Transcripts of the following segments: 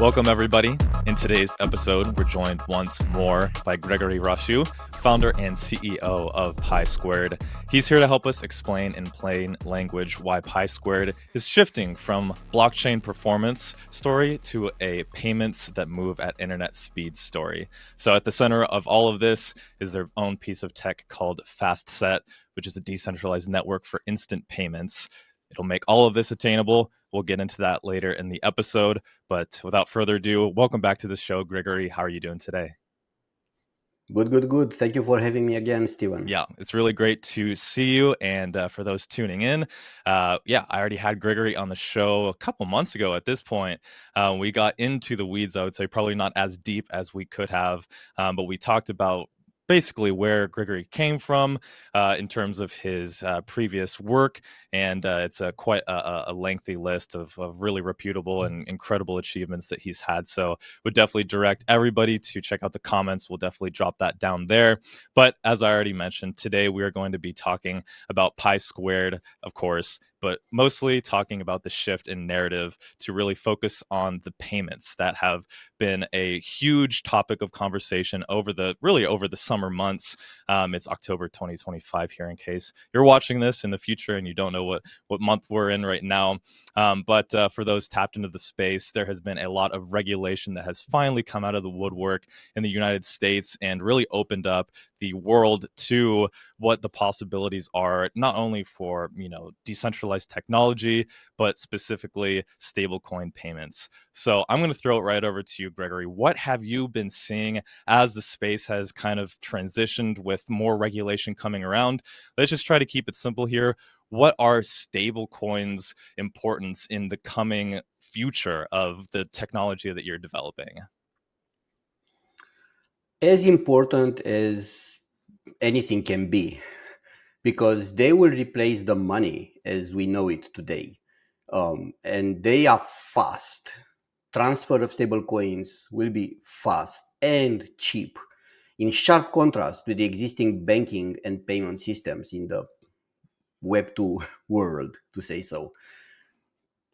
Welcome, everybody. In today's episode, we're joined once more by Grigore Roșu, founder and CEO of Pi Squared. He's here to help us explain in plain language why Pi Squared is shifting from blockchain performance story to a payments that move at internet speed story. So at the center of all of this is their own piece of tech called FastSet, which is a decentralized network for instant payments. It'll make all of this attainable. We'll get into that later in the episode. But without further ado, welcome back to the show, Grigore. How are you doing today? Good. Thank you for having me again, Steven. Yeah, it's really great to see you. And for those tuning in, I already had Grigore on the show a couple months ago at this point. We got into the weeds, I would say, probably not as deep as we could have, but we talked about basically where Grigore came from in terms of his previous work. And it's quite a lengthy list of really reputable and incredible achievements that he's had. So would definitely direct everybody to check out the comments. We'll definitely drop that down there. But as I already mentioned, today we are going to be talking about Pi Squared, of course, but mostly talking about the shift in narrative to really focus on the payments that have been a huge topic of conversation over the summer months. It's October 2025 here in case you're watching this in the future and you don't know what month we're in right now. But for those tapped into the space, there has been a lot of regulation that has finally come out of the woodwork in the United States and really opened up the world to what the possibilities are, not only for, decentralized technology, but specifically stablecoin payments. So I'm going to throw it right over to you, Grigore. What have you been seeing as the space has kind of transitioned with more regulation coming around? Let's just try to keep it simple here. What are stablecoins' importance in the coming future of the technology that you're developing? As important as anything can be, because they will replace the money as we know it today. And they are fast. Transfer of stablecoins will be fast and cheap, in sharp contrast to the existing banking and payment systems in the Web 2 world, to say so.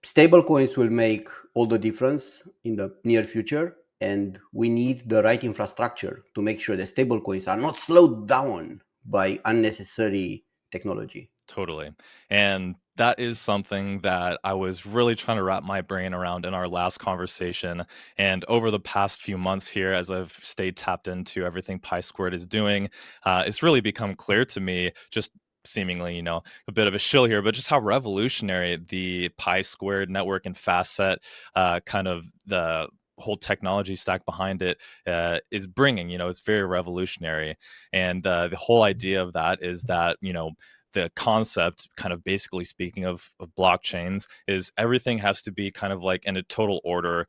Stablecoins will make all the difference in the near future, and we need the right infrastructure to make sure that stablecoins are not slowed down by unnecessary technology. Totally. And that is something that I was really trying to wrap my brain around in our last conversation. And over the past few months here, as I've stayed tapped into everything Pi Squared is doing, it's really become clear to me, just seemingly, a bit of a shill here, but just how revolutionary the Pi Squared network and FastSet kind of the whole technology stack behind it is bringing. It's very revolutionary. And the whole idea of that is that, the concept, kind of basically speaking of blockchains, is everything has to be kind of like in a total order.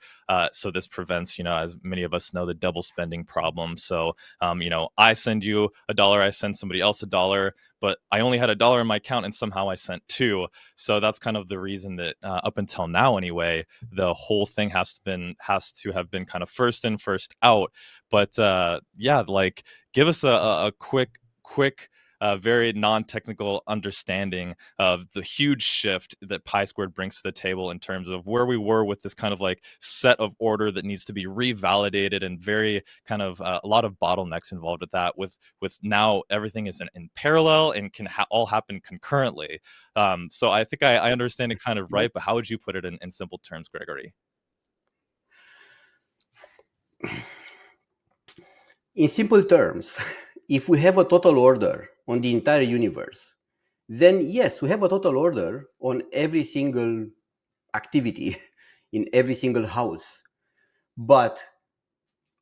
So this prevents, as many of us know, the double spending problem. So, I send you $1, I send somebody else $1, but I only had $1 in my account and somehow I sent two. So that's kind of the reason that up until now, anyway, the whole thing has to have been kind of first in, first out. But give us a quick very non-technical understanding of the huge shift that Pi Squared brings to the table in terms of where we were with this kind of like set of order that needs to be revalidated, and very kind of a lot of bottlenecks involved with that. With now everything is in parallel and can all happen concurrently. So I think I understand it kind of right, but how would you put it in simple terms, Grigore? In simple terms, if we have a total order on the entire universe, then yes, we have a total order on every single activity in every single house. But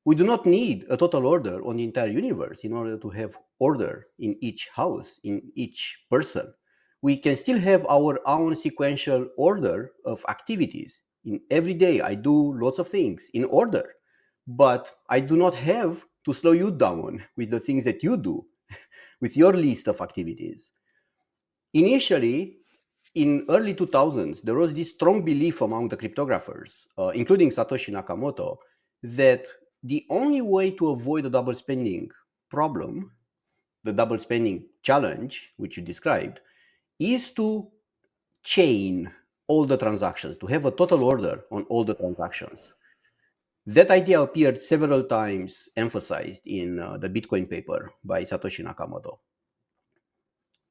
we do not need a total order on the entire universe in order to have order in each house, in each person. We can still have our own sequential order of activities. In every day, I do lots of things in order, but I do not have to slow you down with the things that you do, with your list of activities. Initially, in early 2000s, there was this strong belief among the cryptographers, including Satoshi Nakamoto, that the only way to avoid the double spending problem, the double spending challenge, which you described, is to chain all the transactions, to have a total order on all the transactions. That idea appeared several times emphasized in the Bitcoin paper by Satoshi Nakamoto.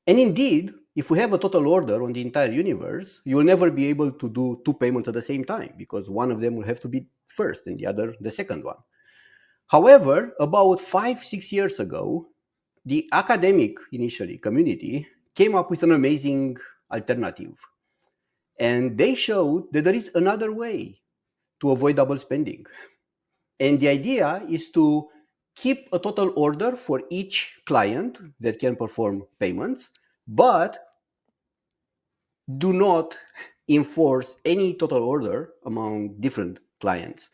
And indeed, if we have a total order on the entire universe, you'll never be able to do two payments at the same time because one of them will have to be first and the other the second one. However, about 5-6 years ago, the academic initially community came up with an amazing alternative. And they showed that there is another way to avoid double spending. And the idea is to keep a total order for each client that can perform payments, but do not enforce any total order among different clients.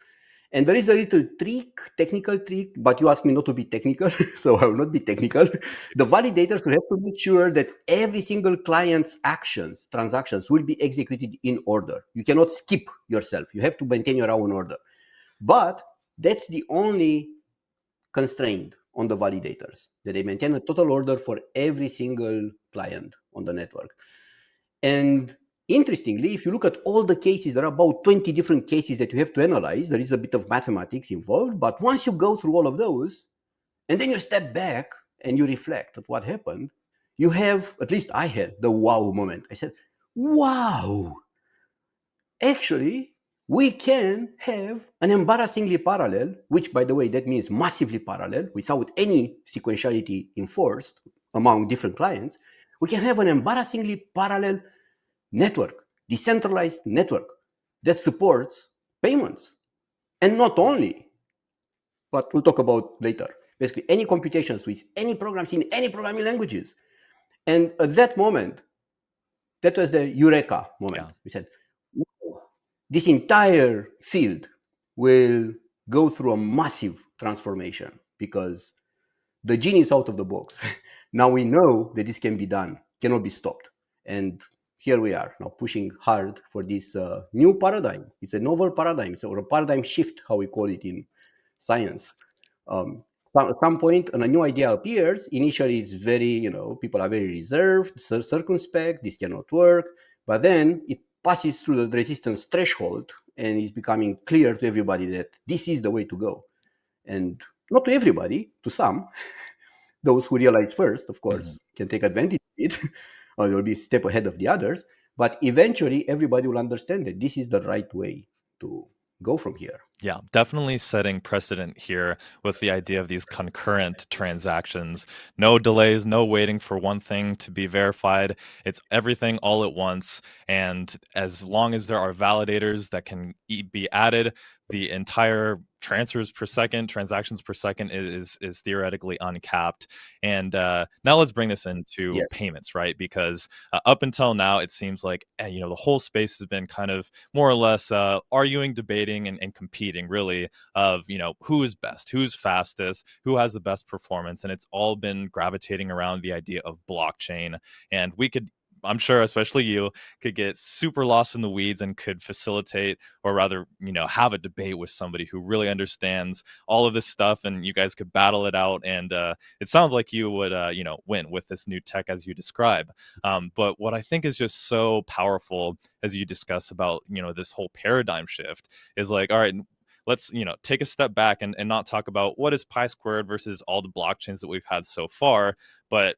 And there is a little trick, technical trick, but you asked me not to be technical, so I will not be technical. The validators will have to make sure that every single client's actions, transactions will be executed in order. You cannot skip yourself. You have to maintain your own order. But that's the only constraint on the validators, that they maintain a total order for every single client on the network. And interestingly, if you look at all the cases, there are about 20 different cases that you have to analyze. There is a bit of mathematics involved, but once you go through all of those, and then you step back and you reflect at what happened, you have, at least I had, the wow moment. I said, wow, actually, we can have an embarrassingly parallel, which, by the way, that means massively parallel, without any sequentiality enforced among different clients. We can have an embarrassingly parallel network, decentralized network that supports payments. And not only, but we'll talk about later, basically any computations with any programs in any programming languages. And at that moment, that was the eureka moment. Yeah. We said, this entire field will go through a massive transformation because the genie is out of the box. Now we know that this can be done, cannot be stopped. And here we are now pushing hard for this new paradigm. It's a novel paradigm, or a paradigm shift, how we call it in science. At some point, a new idea appears. Initially, it's very, people are very reserved, circumspect, this cannot work. But then it passes through the resistance threshold and it's becoming clear to everybody that this is the way to go. And not to everybody, to some. Those who realize first, of course, can take advantage of it, or they'll be a step ahead of the others. But eventually, everybody will understand that this is the right way to go from here. Yeah, definitely setting precedent here with the idea of these concurrent transactions. No delays, no waiting for one thing to be verified. It's everything all at once. And as long as there are validators that can be added, the entire transfers per second, transactions per second is theoretically uncapped. And now let's bring this into Yes. payments, right? Because up until now, it seems like the whole space has been kind of more or less arguing, debating, and competing really of who is best, who's fastest, who has the best performance, and it's all been gravitating around the idea of blockchain. And I'm sure especially you could get super lost in the weeds and could facilitate, or rather have a debate with somebody who really understands all of this stuff, and you guys could battle it out. And it sounds like you would win with this new tech as you describe. But what I think is just so powerful as you discuss about this whole paradigm shift is like, all right, let's take a step back and not talk about what is pi squared versus all the blockchains that we've had so far, but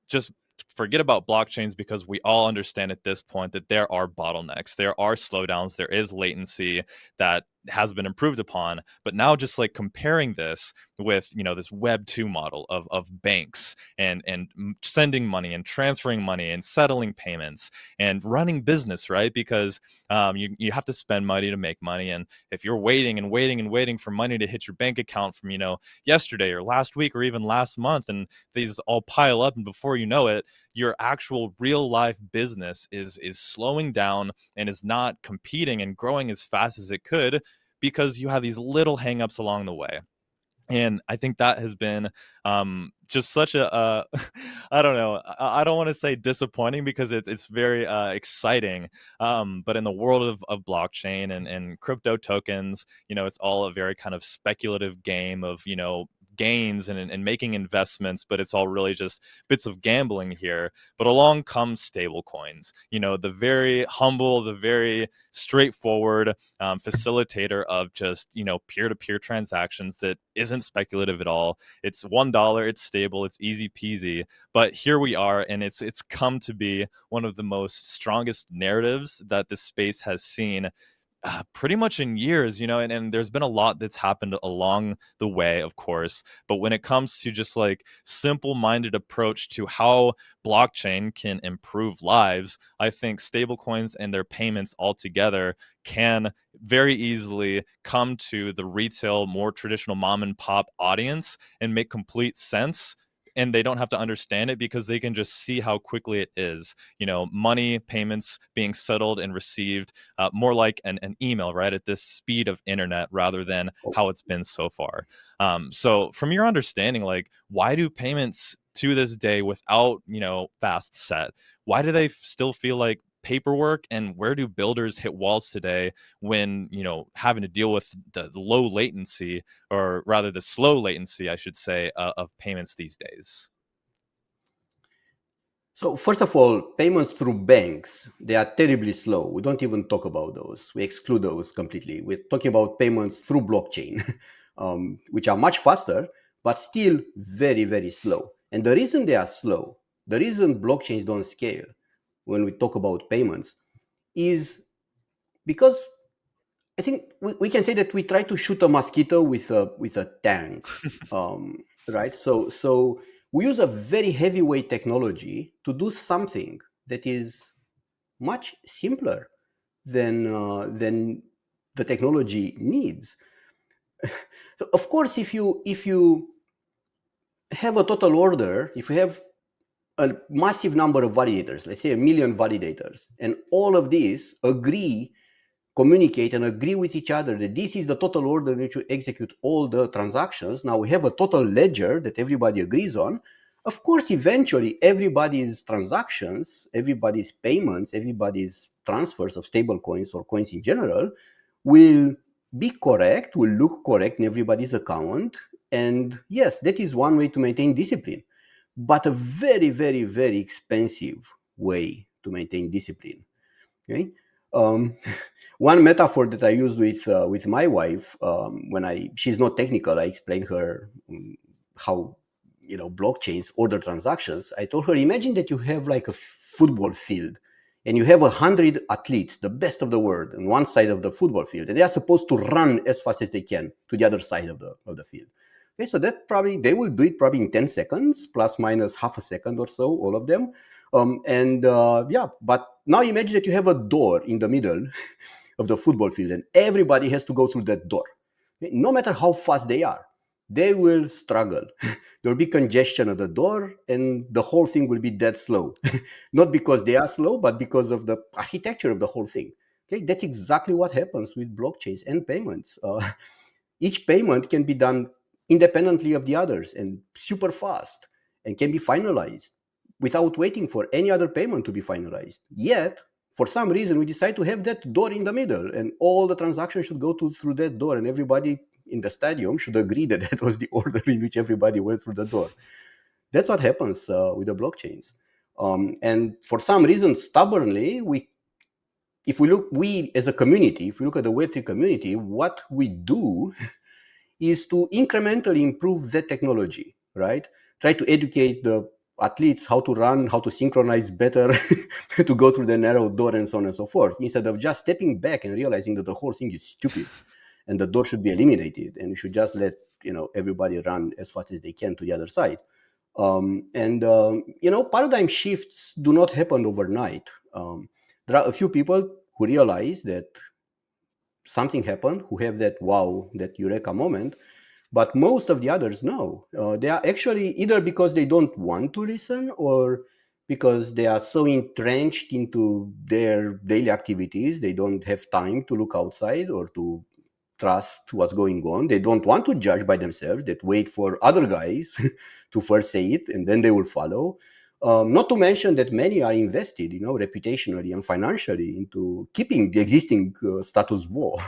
just forget about blockchains, because we all understand at this point that there are bottlenecks, there are slowdowns, there is latency that has been improved upon. But now just like comparing this with this web 2 model of banks and sending money and transferring money and settling payments and running business, right? Because you have to spend money to make money, and if you're waiting and waiting and waiting for money to hit your bank account from yesterday or last week or even last month, and these all pile up, and before you know it, your actual real life business is slowing down and is not competing and growing as fast as it could, because you have these little hangups along the way. And I think that has been just such a I don't know, I don't want to say disappointing, because it's very exciting. But in the world of blockchain and crypto tokens, it's all a very kind of speculative game of gains and making investments, but it's all really just bits of gambling here. But along comes stablecoins, the very humble, the very straightforward facilitator of just, peer-to-peer transactions that isn't speculative at all. It's $1, it's stable, it's easy peasy. But here we are, and it's come to be one of the most strongest narratives that this space has seen pretty much in years, and there's been a lot that's happened along the way, of course. But when it comes to just like simple-minded approach to how blockchain can improve lives, I think stablecoins and their payments altogether can very easily come to the retail, more traditional mom and pop audience and make complete sense. And they don't have to understand it because they can just see how quickly it is. Money payments being settled and received more like an email, right? At this speed of internet rather than how it's been so far. So from your understanding, like, why do payments to this day without, FastSet, why do they still feel like paperwork, and where do builders hit walls today when, having to deal with the low latency, or rather the slow latency, I should say, of payments these days? So first of all, payments through banks, they are terribly slow. We don't even talk about those. We exclude those completely. We're talking about payments through blockchain, which are much faster, but still very, very slow. And the reason they are slow, the reason blockchains don't scale when we talk about payments, is because I think we can say that we try to shoot a mosquito with a tank, right? So we use a very heavyweight technology to do something that is much simpler than the technology needs. So of course, if you have a total order, if you have a massive number of validators, let's say 1 million validators, and all of these communicate and agree with each other that this is the total order in which you execute all the transactions. Now we have a total ledger that everybody agrees on. Of course, eventually everybody's transactions, everybody's payments, everybody's transfers of stable coins or coins in general will be correct, will look correct in everybody's account. And yes, that is one way to maintain discipline, but a very, very, very expensive way to maintain discipline. Okay. One metaphor that I used with my wife, when she's not technical, I explained her how blockchains order transactions. I told her, imagine that you have like a football field, and you have 100 athletes, the best of the world, on one side of the football field, and they are supposed to run as fast as they can to the other side of the field. Okay, so that they will do it probably in 10 seconds, plus minus half a second or so, all of them. But now imagine that you have a door in the middle of the football field, and everybody has to go through that door. Okay? No matter how fast they are, they will struggle. There will be congestion at the door, and the whole thing will be dead slow. Not because they are slow, but because of the architecture of the whole thing. Okay, that's exactly what happens with blockchains and payments. Each payment can be done independently of the others and super fast, and can be finalized without waiting for any other payment to be finalized. Yet, for some reason, we decide to have that door in the middle, and all the transactions should go through that door, and everybody in the stadium should agree that that was the order in which everybody went through the door. That's what happens with the blockchains. And for some reason, stubbornly, we as a community, if we look at the Web3 community, what we do is to incrementally improve that technology, right? Try to educate the athletes how to run, how to synchronize better, to go through the narrow door, and so on and so forth, instead of just stepping back and realizing that the whole thing is stupid and the door should be eliminated, and we should just let everybody run as fast as they can to the other side. Paradigm shifts do not happen overnight. There are a few people who realize that something happened, who have that wow, that eureka moment, but most of the others, no. They are actually either because they don't want to listen, or because they are so entrenched into their daily activities, they don't have time to look outside or to trust what's going on. They don't want to judge by themselves, that wait for other guys to first say it, and then they will follow. Not to mention that many are invested, reputationally and financially into keeping the existing status quo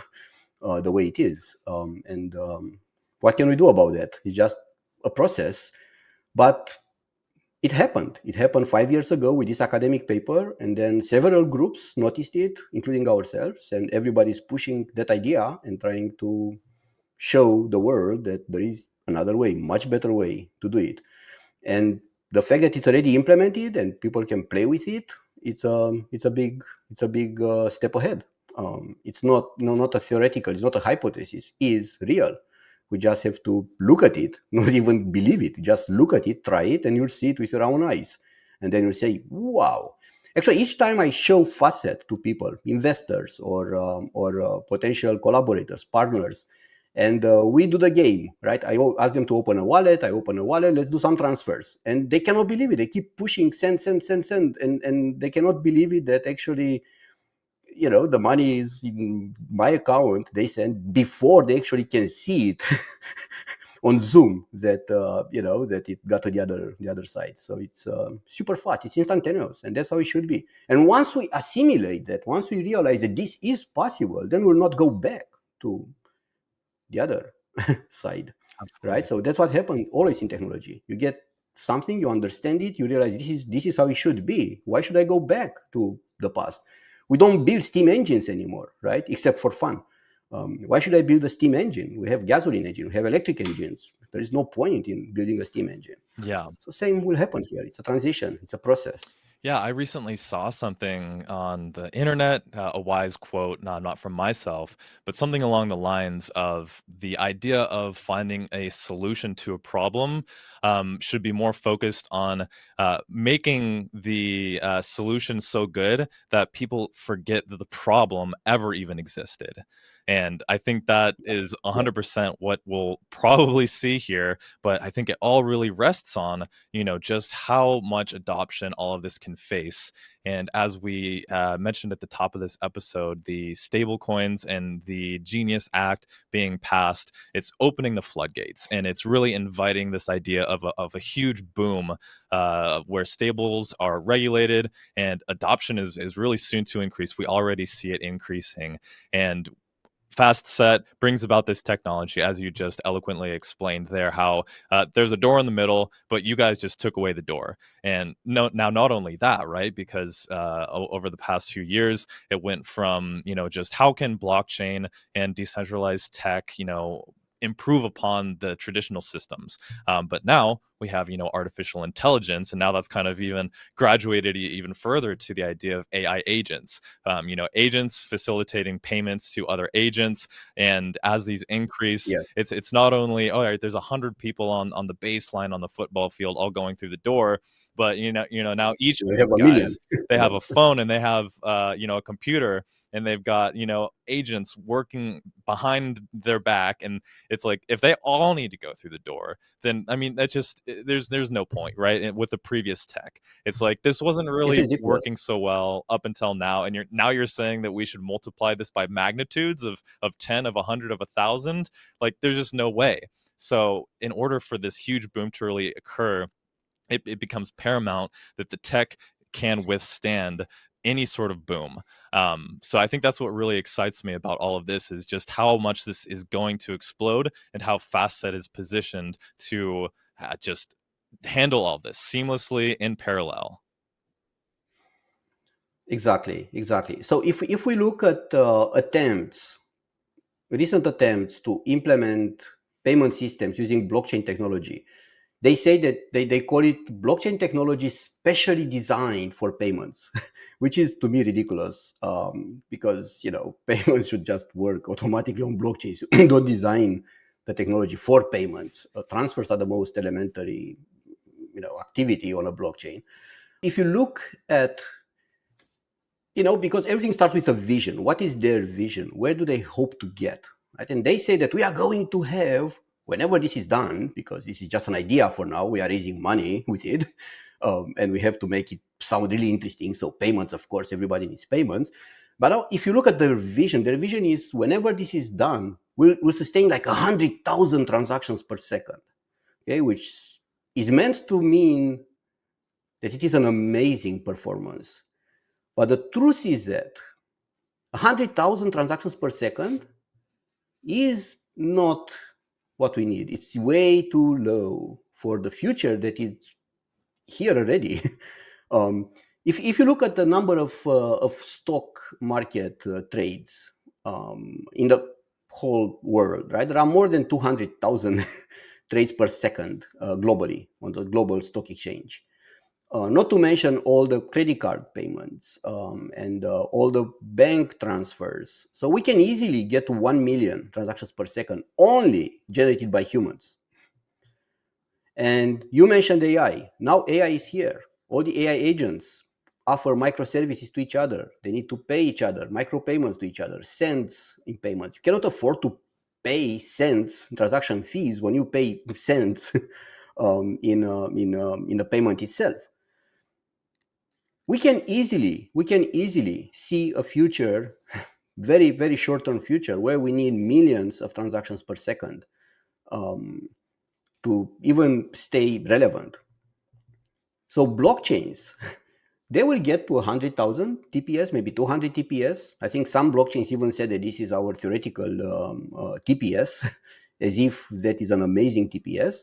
the way it is. What can we do about that? It's just a process, but it happened. It happened 5 years ago with this academic paper, and then several groups noticed it, including ourselves, and everybody's pushing that idea and trying to show the world that there is another way, much better way to do it. And the fact that it's already implemented and people can play with it, it's a big step ahead. It's not not a theoretical, it's not a hypothesis, it's real. We just have to look at it, not even believe it. Just look at it, try it, and you'll see it with your own eyes. And then you'll say, wow. Actually, each time I show FastSet to people, investors or potential collaborators, partners, and we do the game, right? I ask them to open a wallet. I open a wallet. Let's do some transfers, and they cannot believe it. They keep pushing send, and they cannot believe it that actually, the money is in my account. They send before they actually can see it on Zoom that that it got to the other side. So it's super fast. It's instantaneous, and that's how it should be. And once we assimilate that, once we realize that this is possible, then we'll not go back to the other side. Absolutely. Right? So that's what happens always in technology. You get something, you understand it, you realize this is how it should be. Why should I go back to the past? We don't build steam engines anymore, right? Except for fun. Why should I build a steam engine? We have gasoline engine, we have electric engines. There is no point in building a steam engine. Yeah. So same will happen here. It's a transition. It's a process. Yeah, I recently saw something on the internet, a wise quote, not from myself, but something along the lines of the idea of finding a solution to a problem should be more focused on making the solution so good that people forget that the problem ever even existed. And I think that is 100% what we'll probably see here. But I think it all really rests on, just how much adoption all of this can face. And as we mentioned at the top of this episode, the stablecoins and the Genius Act being passed, it's opening the floodgates, and it's really inviting this idea of a huge boom where stables are regulated and adoption is really soon to increase. We already see it increasing. And FastSet brings about this technology, as you just eloquently explained there, how there's a door in the middle, but you guys just took away the door. And now, not only that, right, because over the past few years, it went from, just how can blockchain and decentralized tech, improve upon the traditional systems. But now we have, artificial intelligence, and now that's kind of even graduated even further to the idea of AI agents. Agents facilitating payments to other agents, and as these increase, it's not only all right. There's 100 people on the baseline on the football field, all going through the door, but now each of these guys, they have a phone and they have a computer, and they've got agents working behind their back, and it's like if they all need to go through the door, then I mean that's just there's no point, right? And with the previous tech, it's like this wasn't really working so well up until now, and you're saying that we should multiply this by magnitudes of 10, of 100, of 1,000. Like there's just no way. So in order for this huge boom to really occur, it becomes paramount that the tech can withstand any sort of boom. So I think that's what really excites me about all of this, is just how much this is going to explode and how FastSet is positioned to just handle all this seamlessly in parallel. Exactly. So if we look at recent attempts to implement payment systems using blockchain technology, they say that they call it blockchain technology specially designed for payments, which is to me ridiculous, because payments should just work automatically on blockchains. Don't design the technology for payments. Transfers are the most elementary activity on a blockchain. If you look at because everything starts with a vision. What is their vision? Where do they hope to get? Right? And they say that we are going to have, whenever this is done, because this is just an idea for now, we are raising money with it, and we have to make it sound really interesting. So payments, of course, everybody needs payments. But now, if you look at their vision is whenever this is done, we'll sustain like 100,000 transactions per second, okay, which is meant to mean that it is an amazing performance. But the truth is that 100,000 transactions per second is not what we need. It's way too low for the future that is here already. If you look at the number of stock market trades in the whole world, right, there are more than 200,000 trades per second globally on the global stock exchange. Not to mention all the credit card payments and all the bank transfers. So we can easily get to 1 million transactions per second only generated by humans. And you mentioned AI. Now AI is here. All the AI agents offer microservices to each other. They need to pay each other, micropayments to each other, cents in payments. You cannot afford to pay cents transaction fees when you pay cents in the payment itself. We can easily see a future, very, very short-term future, where we need millions of transactions per second to even stay relevant. So blockchains, they will get to 100,000 TPS, maybe 200 TPS. I think some blockchains even said that this is our theoretical TPS, as if that is an amazing TPS.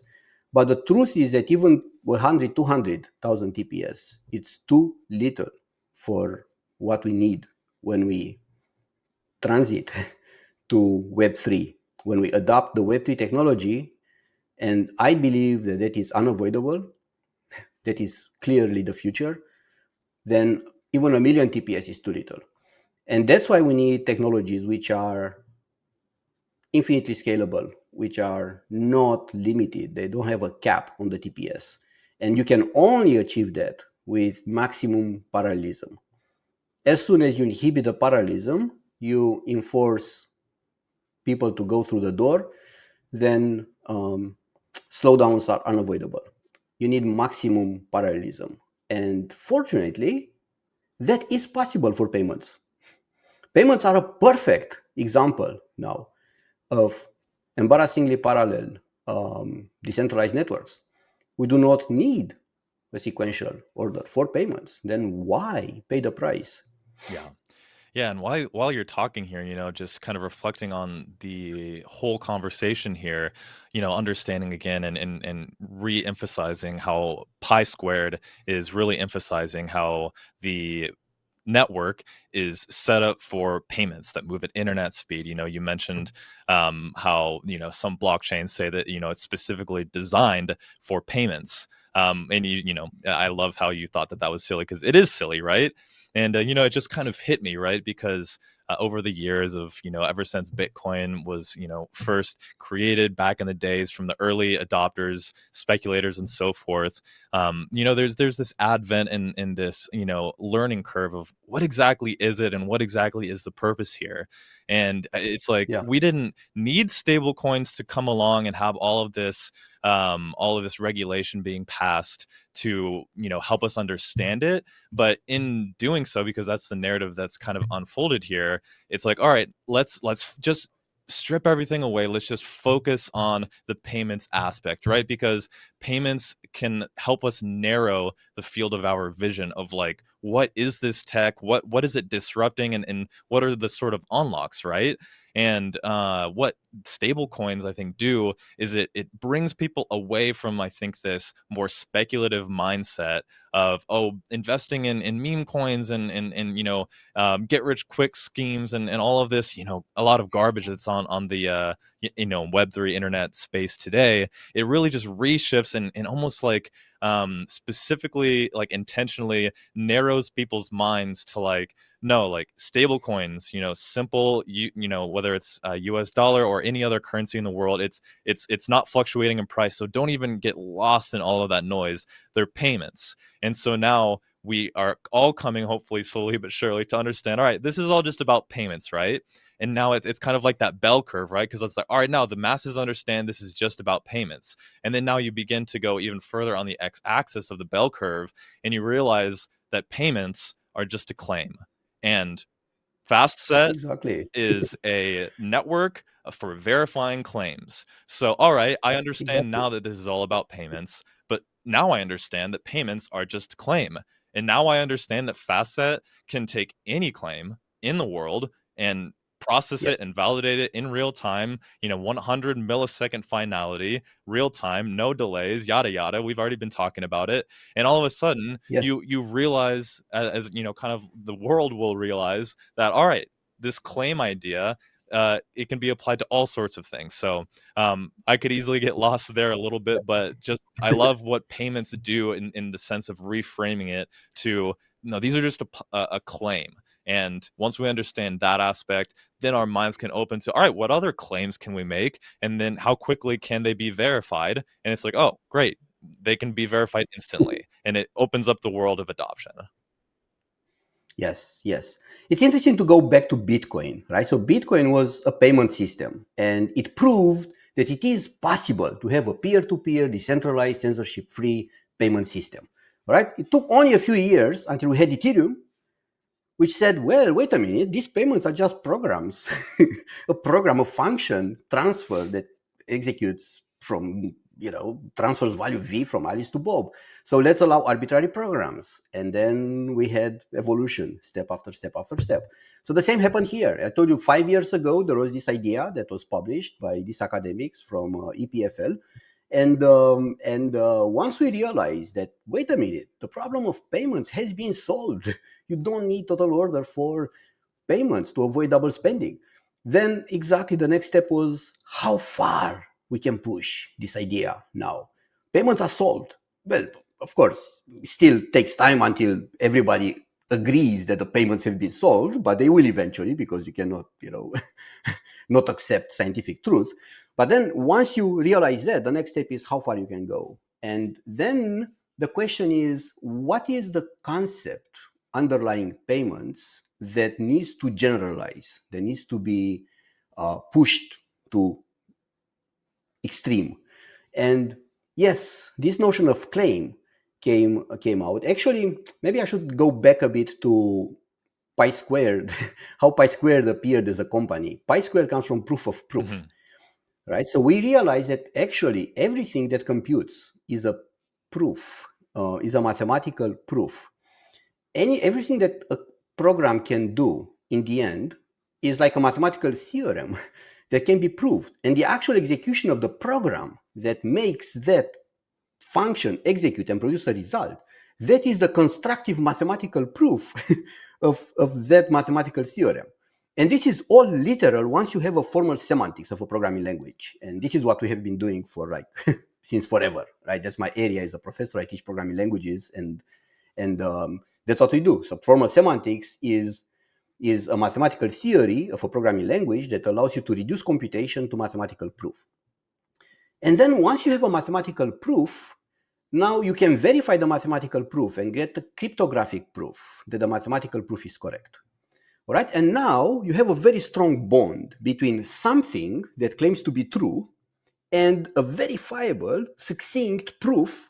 But the truth is that even 100, 200,000 TPS, it's too little for what we need when we transit to Web3, when we adopt the Web3 technology. And I believe that that is unavoidable. That is clearly the future. Then even a million TPS is too little. And that's why we need technologies which are infinitely scalable, which are not limited. They don't have a cap on the TPS. And you can only achieve that with maximum parallelism. As soon as you inhibit the parallelism, you enforce people to go through the door, then slowdowns are unavoidable. You need maximum parallelism. And fortunately, that is possible for payments. Payments are a perfect example now of embarrassingly parallel decentralized networks. We do not need a sequential order for payments. Then why pay the price? Yeah. Yeah, and while you're talking here, just kind of reflecting on the whole conversation here, understanding again and re-emphasizing how pi squared is really emphasizing how the network is set up for payments that move at internet speed. You mentioned how some blockchains say that it's specifically designed for payments. And I love how you thought that was silly, because it is silly, right? And it just kind of hit me, right? Because over the years of ever since Bitcoin was first created back in the days, from the early adopters, speculators, and so forth, there's this advent in this learning curve of what exactly is it and what exactly is the purpose here. And it's like, Yeah, we didn't need stable coins to come along and have all of this regulation being passed to help us understand it. But in doing so, because that's the narrative that's kind of unfolded here, it's like, all right, let's just strip everything away. Let's just focus on the payments aspect, right? Because payments can help us narrow the field of our vision of, like, what is this tech, what is it disrupting, and what are the sort of unlocks, right? And what stable coins, I think, do is it brings people away from, I think, this more speculative mindset of, oh, investing in meme coins and get rich quick schemes and all of this, a lot of garbage that's on the Web3 internet space today. It really just reshifts and almost like specifically, like, intentionally narrows people's minds to, like, no, like, stable coins, simple, whether it's US dollar or any other currency in the world, it's not fluctuating in price, so don't even get lost in all of that noise. They're payments. And so now we are all coming, hopefully slowly but surely, to understand, all right, this is all just about payments, right? And now it's kind of like that bell curve, right? Because it's like, all right, now the masses understand this is just about payments. And then now you begin to go even further on the x-axis of the bell curve, and you realize that payments are just a claim. And FastSet exactly. is a network for verifying claims. So, all right, I understand Exactly. now that this is all about payments, but now I understand that payments are just a claim. And now I understand that FastSet can take any claim in the world and process Yes. it and validate it in real time, 100 millisecond finality, real time, no delays, yada yada. We've already been talking about it. And all of a sudden, Yes. you realize, as kind of the world will realize that, all right, this claim idea, it can be applied to all sorts of things. So I could easily get lost there a little bit, but just I love what payments do in the sense of reframing it to, no, these are just a claim. And once we understand that aspect, then our minds can open to, all right, what other claims can we make? And then how quickly can they be verified? And it's like, oh, great, they can be verified instantly. And it opens up the world of adoption. Yes, yes. It's interesting to go back to Bitcoin, right? So Bitcoin was a payment system, and it proved that it is possible to have a peer-to-peer, decentralized, censorship-free payment system, right? It took only a few years until we had Ethereum, which said, well, wait a minute, these payments are just programs, a program, a function transfer that executes from, transfers value V from Alice to Bob. So let's allow arbitrary programs. And then we had evolution, step after step after step. So the same happened here. I told you 5 years ago, there was this idea that was published by these academics from EPFL. And once we realized that, wait a minute, the problem of payments has been solved. You don't need total order for payments to avoid double spending. Then exactly the next step was how far we can push this idea now. Payments are solved. Well, of course, it still takes time until everybody agrees that the payments have been solved, but they will eventually, because you cannot, not accept scientific truth. But then once you realize that, the next step is how far you can go. And then the question is, what is the concept underlying payments that needs to generalize, that needs to be pushed to extreme? And yes, this notion of claim came out. Actually, maybe I should go back a bit to pi squared, how pi squared appeared as a company. Pi squared comes from proof of proof. Mm-hmm. Right? So we realize that actually everything that computes is a proof, is a mathematical proof. Everything that a program can do in the end is like a mathematical theorem that can be proved. And the actual execution of the program that makes that function execute and produce a result, that is the constructive mathematical proof of that mathematical theorem. And this is all literal once you have a formal semantics of a programming language. And this is what we have been doing for since forever, right? That's my area as a professor. I teach programming languages, and that's what we do. So formal semantics is a mathematical theory of a programming language that allows you to reduce computation to mathematical proof. And then once you have a mathematical proof, now you can verify the mathematical proof and get the cryptographic proof that the mathematical proof is correct. All right? And now you have a very strong bond between something that claims to be true and a verifiable, succinct proof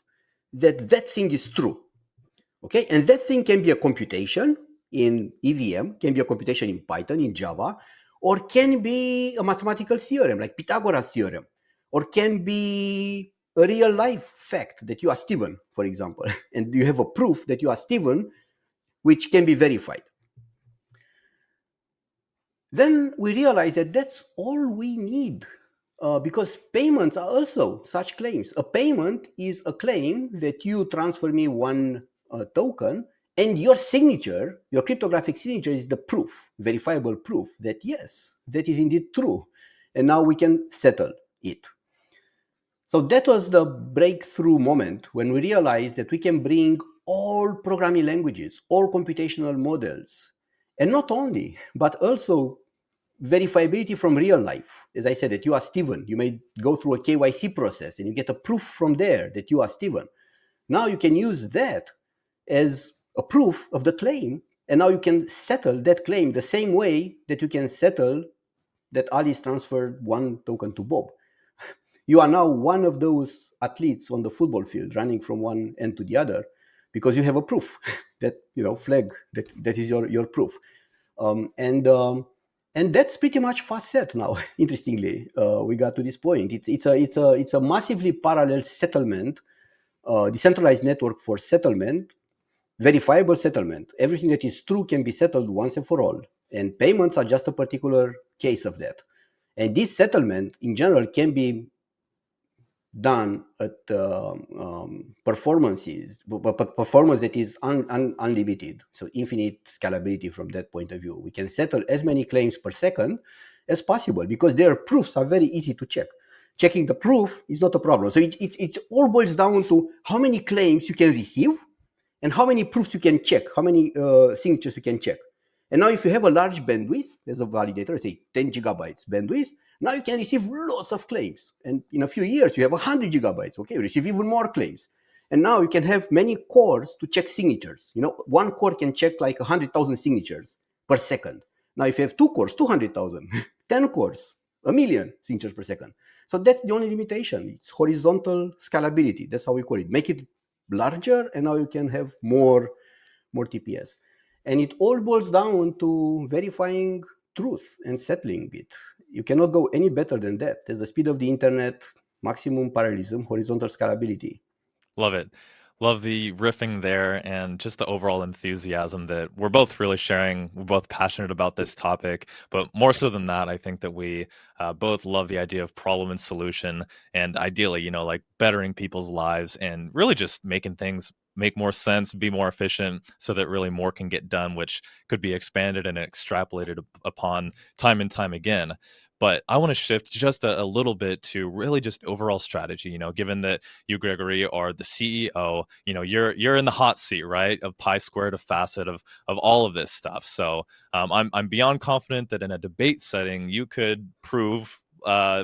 that that thing is true. Okay? And that thing can be a computation in EVM, can be a computation in Python, in Java, or can be a mathematical theorem like Pythagoras theorem, or can be a real life fact that you are Stephen, for example, and you have a proof that you are Stephen, which can be verified. Then we realize that that's all we need, because payments are also such claims. A payment is a claim that you transfer me one token, and your signature, your cryptographic signature, is the proof, verifiable proof that yes, that is indeed true. And now we can settle it. So that was the breakthrough moment when we realized that we can bring all programming languages, all computational models, and not only, but also verifiability from real life. As I said, that you are Stephen, you may go through a KYC process and you get a proof from there that you are Stephen. Now you can use that as a proof of the claim, and now you can settle that claim the same way that you can settle that Alice transferred one token to Bob. You are now one of those athletes on the football field running from one end to the other because you have a proof that, flag, that is your proof. And that's pretty much FastSet now. Interestingly, we got to this point. It's a massively parallel settlement, decentralized network for settlement, verifiable settlement. Everything that is true can be settled once and for all. And payments are just a particular case of that. And this settlement in general can be done at performance that is unlimited, so infinite scalability from that point of view. We can settle as many claims per second as possible because their proofs are very easy to check. Checking the proof is not a problem. So it all boils down to how many claims you can receive and how many proofs you can check, how many signatures you can check. And now if you have a large bandwidth as a validator, say 10 gigabytes bandwidth, now you can receive lots of claims. And in a few years, you have 100 gigabytes. Okay, you receive even more claims. And now you can have many cores to check signatures. One core can check like 100,000 signatures per second. Now if you have 2 cores, 200,000, 10 cores, 1,000,000 signatures per second. So that's the only limitation. It's horizontal scalability. That's how we call it. Make it larger, and now you can have more TPS. And it all boils down to verifying truth and settling it. You cannot go any better than that. There's the speed of the internet, maximum parallelism, horizontal scalability. Love it. Love the riffing there and just the overall enthusiasm that we're both really sharing. We're both passionate about this topic, but more so than that, I think that we both love the idea of problem and solution, and ideally, like bettering people's lives and really just making things make more sense, be more efficient, so that really more can get done, which could be expanded and extrapolated upon time and time again. But I want to shift just a little bit to really just overall strategy. Given that you, Grigore, are the CEO, you're in the hot seat, right, of Pi Squared, of FastSet, of all of this stuff. So I'm beyond confident that in a debate setting, you could prove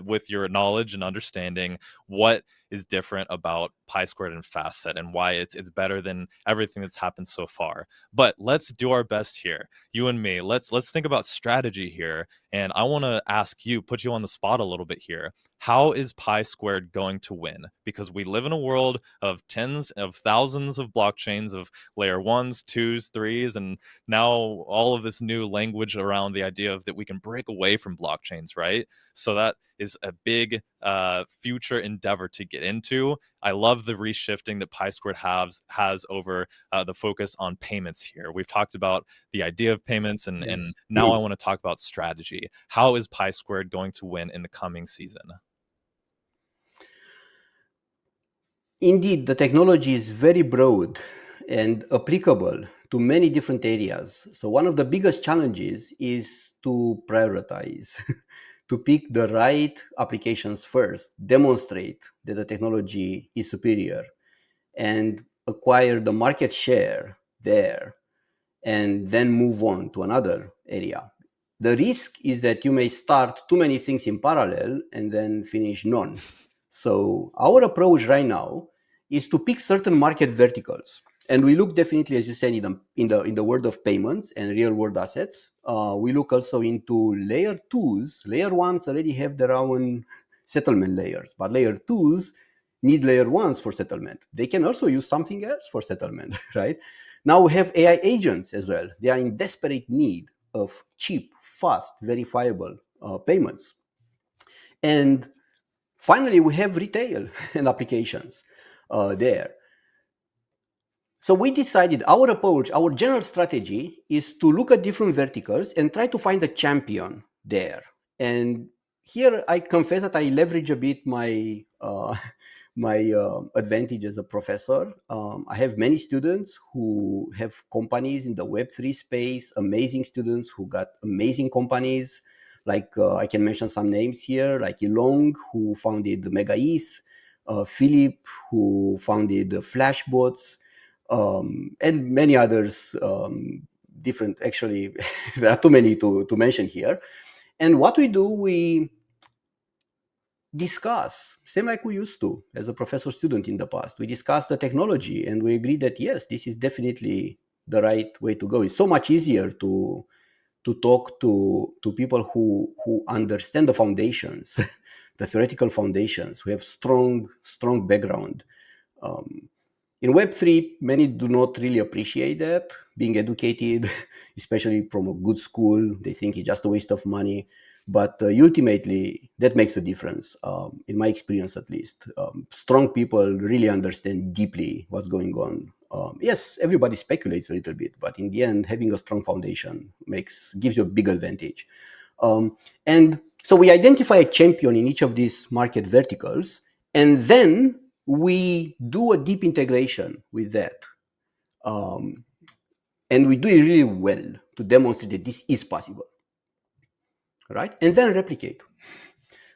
with your knowledge and understanding what is different about Pi Squared and FastSet and why it's better than everything that's happened so far. But let's do our best here, you and me. Let's think about strategy here, and I want to ask you, put you on the spot a little bit here. How is Pi Squared going to win? Because we live in a world of tens of thousands of blockchains of layer 1s, 2s, 3s, and now all of this new language around the idea of that we can break away from blockchains, right? So that is a big future endeavor to get into. I love the reshifting that Pi Squared has over the focus on payments here. We've talked about the idea of payments, and now I want to talk about strategy. How is Pi Squared going to win in the coming season? Indeed, the technology is very broad and applicable to many different areas. So one of the biggest challenges is to prioritize, to pick the right applications first, demonstrate that the technology is superior, and acquire the market share there, and then move on to another area. The risk is that you may start too many things in parallel and then finish none. So our approach right now is to pick certain market verticals. And we look definitely, as you said, in the world of payments and real world assets. We look also into layer 2s. Layer 1s already have their own settlement layers, but layer 2s need layer 1s for settlement. They can also use something else for settlement, right? Now we have AI agents as well. They are in desperate need of cheap, fast, verifiable payments. And finally, we have retail and applications there. So we decided our approach, our general strategy is to look at different verticals and try to find a champion there. And here I confess that I leverage a bit my advantage as a professor. I have many students who have companies in the Web3 space, amazing students who got amazing companies. Like I can mention some names here, like Ilong, who founded MegaETH, Philip, who founded Flashbots, and many others, different, actually, there are too many to mention here. And what we do, we discuss, same like we used to as a professor student in the past. We discuss the technology and we agree that yes, this is definitely the right way to go. It's so much easier to talk to people who understand the foundations, the theoretical foundations, who have strong background. In Web3, many do not really appreciate that, being educated, especially from a good school. They think it's just a waste of money. But ultimately, that makes a difference, in my experience at least. Strong people really understand deeply what's going on. Yes, everybody speculates a little bit, but in the end, having a strong foundation gives you a big advantage. And so we identify a champion in each of these market verticals, and then we do a deep integration with that. And we do it really well to demonstrate that this is possible, right? And then replicate,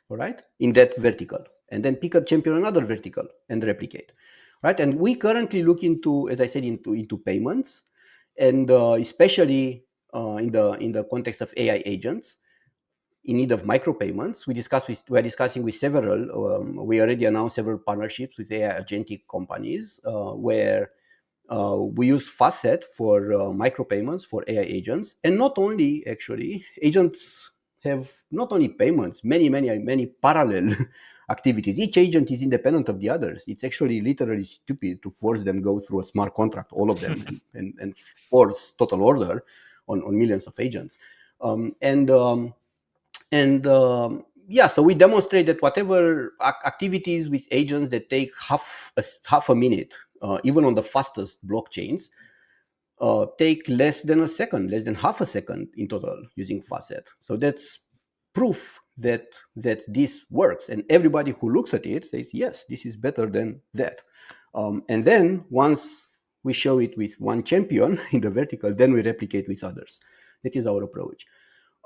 all right, in that vertical, and then pick a champion in another vertical and replicate, right? And we currently look into, as I said, into payments, and especially in the context of AI agents in need of micropayments. We're discussing with several. We already announced several partnerships with AI agentic companies where we use FastSet for micropayments for AI agents, and not only actually agents have not only payments, many parallel activities. Each agent is independent of the others. It's actually literally stupid to force them go through a smart contract, all of them, and force total order on millions of agents. So we demonstrate that whatever activities with agents that take half a minute, even on the fastest blockchains, take less than a second, less than half a second in total using FastSet. So that's proof that this works, and everybody who looks at it says, yes, this is better than that. And then once we show it with one champion in the vertical, then we replicate with others. That is our approach.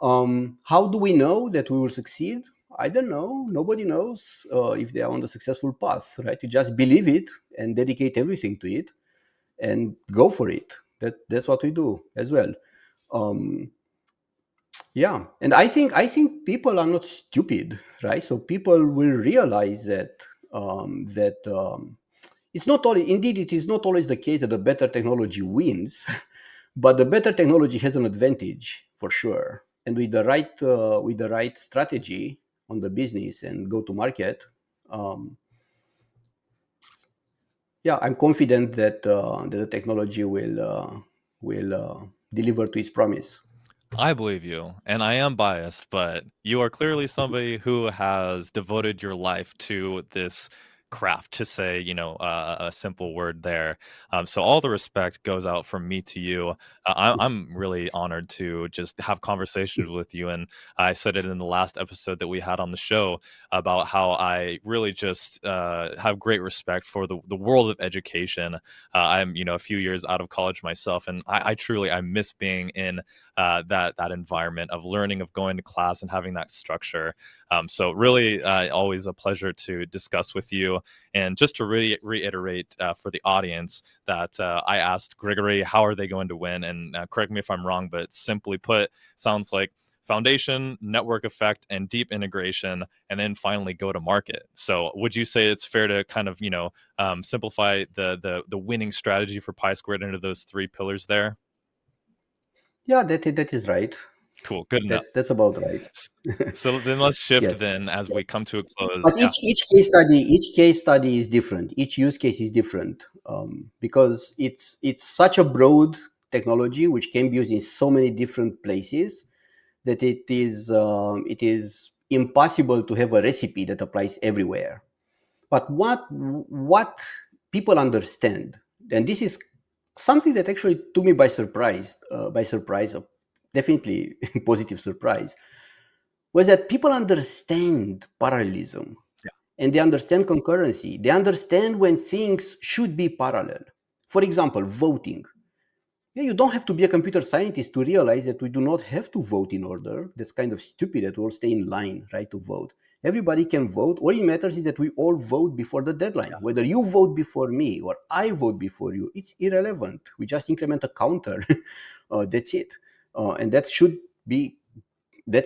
How do we know that we will succeed? I don't know. Nobody knows if they are on the successful path, right? You just believe it and dedicate everything to it and go for it. That's what we do as well. Yeah, and I think people are not stupid, right? So people will realize that it's not only, indeed, it is not always the case that the better technology wins, but the better technology has an advantage for sure. And with the right strategy on the business and go to market, I'm confident that the technology will deliver to its promise. I believe you, and I am biased, but you are clearly somebody who has devoted your life to this craft, to say, a simple word there. So all the respect goes out from me to you. I'm really honored to just have conversations with you. And I said it in the last episode that we had on the show about how I really just have great respect for the world of education. I'm, a few years out of college myself, and I truly, I miss being in that environment of learning, of going to class and having that structure. So really, always a pleasure to discuss with you. And just to reiterate for the audience that I asked Grigore, how are they going to win? And correct me if I'm wrong, but simply put, sounds like foundation, network effect, and deep integration, and then finally go to market. So would you say it's fair to kind of, simplify the winning strategy for Pi Squared into those three pillars there? Yeah, that is right. Cool. Good enough. That's about right. So then let's shift Yes. then as we come to a close. But Yeah. each case study is different. Each use case is different, because it's such a broad technology which can be used in so many different places that it is impossible to have a recipe that applies everywhere. But what people understand, and this is something that actually took me by surprise, definitely positive surprise, was that people understand parallelism, and they understand concurrency. They understand when things should be parallel. For example, voting. Yeah, you don't have to be a computer scientist to realize that we do not have to vote in order. That's kind of stupid that we all stay in line, right, to vote. Everybody can vote. All it matters is that we all vote before the deadline. Whether you vote before me or I vote before you, it's irrelevant. We just increment a counter. That's it. And that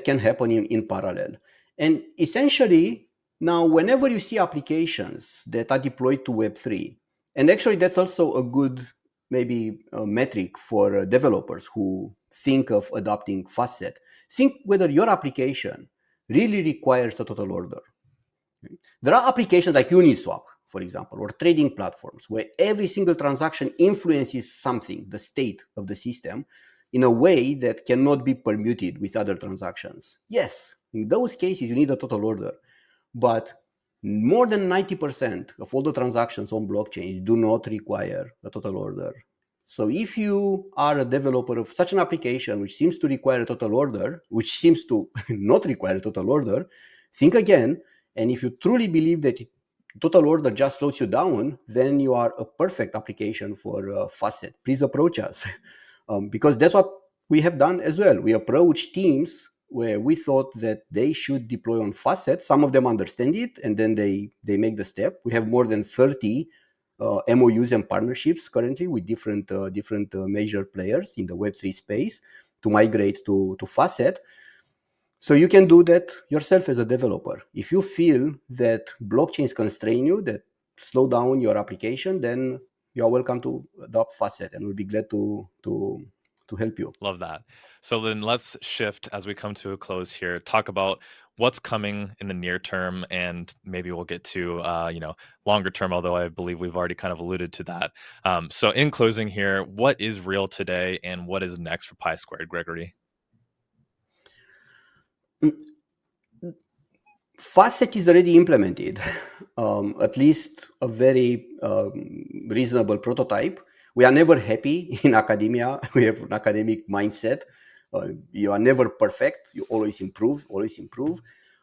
can happen in parallel. And essentially, now, whenever you see applications that are deployed to Web3, and actually that's also a good maybe a metric for developers who think of adopting FastSet, think whether your application really requires a total order. There are applications like Uniswap, for example, or trading platforms where every single transaction influences something, the state of the system, in a way that cannot be permuted with other transactions. Yes, In those cases, you need a total order. But more than 90% of all the transactions on blockchain do not require a total order. So if you are a developer of such an application which seems to require a total order, which seems to not require a total order, think again. And if you truly believe that total order just slows you down, then you are a perfect application for FastSet. Please approach us. Because that's what we have done as well. We approach teams where we thought that they should deploy on FastSet. Some of them understand it, and then they make the step. We have more than 30 MOUs and partnerships currently with different major players in the Web3 space to migrate to FastSet. So you can do that yourself as a developer. If you feel that blockchains constrain you, that slow down your application, then you are welcome to adopt FastSet, and we'll be glad to help you. Love that. So then let's shift as we come to a close here. Talk about what's coming in the near term, and maybe we'll get to longer term. Although I believe we've already kind of alluded to that. So in closing here, what is real today, and what is next for Pi Squared, Grigore? FastSet is already implemented, at least a very reasonable prototype. We are never happy in academia. We have an academic mindset. You are never perfect. You always improve.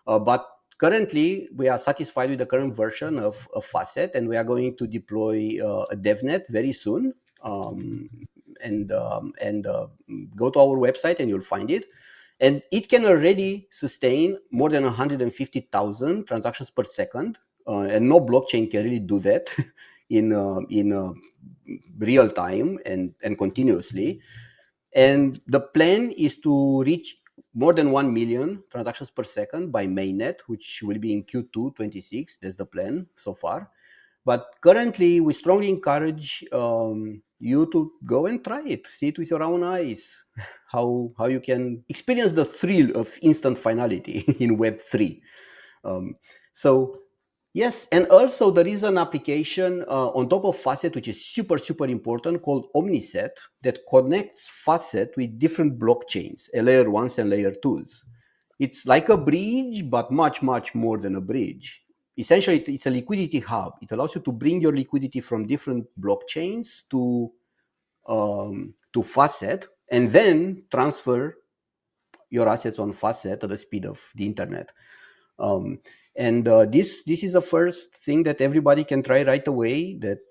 But currently, we are satisfied with the current version of FastSet, and we are going to deploy a DevNet very soon. And go to our website, and you'll find it. And it can already sustain more than 150,000 transactions per second, and no blockchain can really do that in real time and continuously. And the plan is to reach more than 1 million transactions per second by mainnet, which will be in Q2 26. That's the plan so far. But currently, we strongly encourage you to go and try it, see it with your own eyes, how you can experience the thrill of instant finality in Web3. So yes, and also there is an application on top of FastSet, which is super, super important, called OmniSet, that connects FastSet with different blockchains, layer ones and layer twos. It's like a bridge, but much, much more than a bridge. Essentially, it's a liquidity hub. It allows you to bring your liquidity from different blockchains to FastSet, and then transfer your assets on FastSet at the speed of the internet. This is the first thing that everybody can try right away, that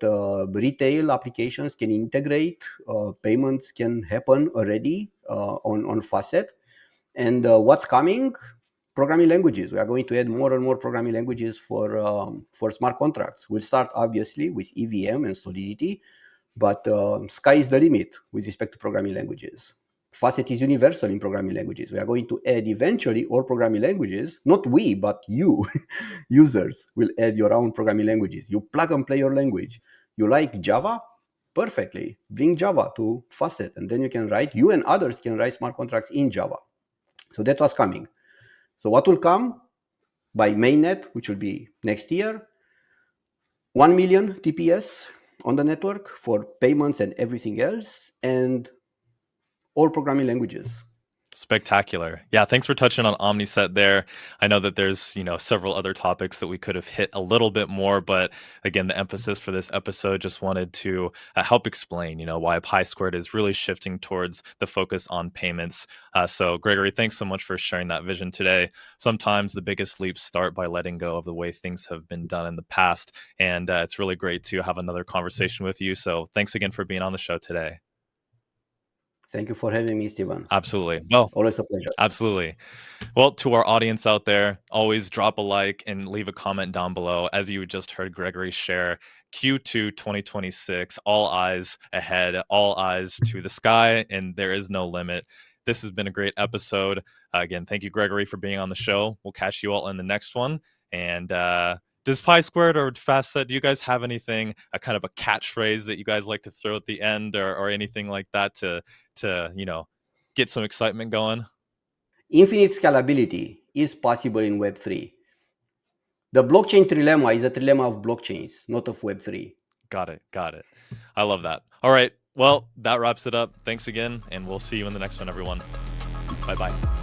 retail applications can integrate, payments can happen already on FastSet. And what's coming? Programming languages. We are going to add more and more programming languages for smart contracts. We'll start obviously with EVM and Solidity, but sky is the limit with respect to programming languages. FastSet is universal in programming languages. We are going to add eventually all programming languages. Not we, but you, users, will add your own programming languages. You plug and play your language. You like Java? Perfectly. Bring Java to FastSet, and then you and others can write smart contracts in Java. So that was coming. So what will come by mainnet, which will be next year? 1 million TPS on the network for payments and everything else, and all programming languages. Spectacular. Yeah, thanks for touching on OmniSet there. I know that there's, several other topics that we could have hit a little bit more, but again, the emphasis for this episode just wanted to help explain, why Pi Squared is really shifting towards the focus on payments. So Grigore, thanks so much for sharing that vision today. Sometimes the biggest leaps start by letting go of the way things have been done in the past, and it's really great to have another conversation with you. So thanks again for being on the show today. Thank you for having me, Steven. Absolutely. Well, always a pleasure. Absolutely. Well, to our audience out there, always drop a like and leave a comment down below. As you just heard Grigore share, Q2 2026, all eyes ahead, all eyes to the sky, and there is no limit. This has been a great episode. Again, thank you, Grigore, for being on the show. We'll catch you all in the next one. And does Pi Squared or FastSet, do you guys have anything, a kind of a catchphrase that you guys like to throw at the end, or anything like that to get some excitement going? Infinite scalability is possible in Web3. The blockchain trilemma is a trilemma of blockchains, not of Web3. Got it. I love that. All right. Well, that wraps it up. Thanks again, and we'll see you in the next one, everyone. Bye-bye.